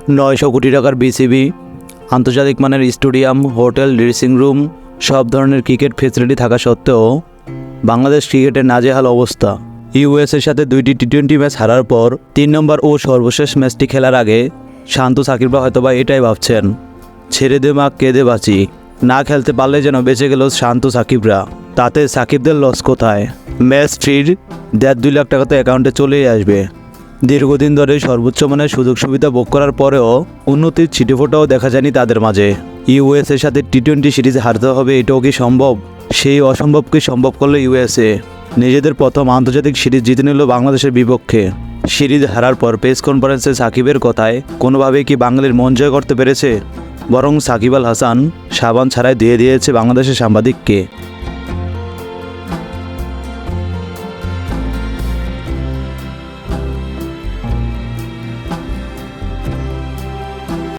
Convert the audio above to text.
900 কোটি টাকার বিসিবি, আন্তর্জাতিক মানের স্টেডিয়াম, হোটেল, ড্রেসিং রুম, সব ধরনের ক্রিকেট ফেসিলিটি থাকা সত্ত্বেও বাংলাদেশ ক্রিকেটের নাজেহাল অবস্থা। ইউএসের সাথে 2টি টি-20 ম্যাচ হারার পর 3 নম্বর ও সর্বশেষ ম্যাচটি খেলার আগে শান্ত সাকিবরা হয়তোবা এটাই ভাবছেন, ছেড়ে দে মা কেঁদে বাঁচি, না খেলতে পারলে যেন বেঁচে গেল শান্ত সাকিবরা। তাতে সাকিবদের লস কোথায়? ম্যাচ 3-র 1.5-2 লাখ টাকা তো অ্যাকাউন্টে চলেই আসবে। দীর্ঘদিন ধরে সর্বোচ্চ মানের সুযোগ সুবিধা ভোগ করার পরেও উন্নতির ছিটেফোঁটাও দেখা যায়নি তাদের মাঝে। ইউএসের সাথে টি-20 সিরিজে হারতে হবে, এটাও কি সম্ভব? সেই অসম্ভবকে সম্ভব করলো ইউএসএ। নিজেদের প্রথম আন্তর্জাতিক সিরিজ জিতে নিল বাংলাদেশের বিপক্ষে। সিরিজ হারার পর প্রেস কনফারেন্সে সাকিবের কথায় কোনোভাবেই কি বাঙালির মন জয় করতে পেরেছে? বরং সাকিব আল হাসান সাবান ছাড়াই দিয়ে দিয়েছে বাংলাদেশের সাংবাদিককে।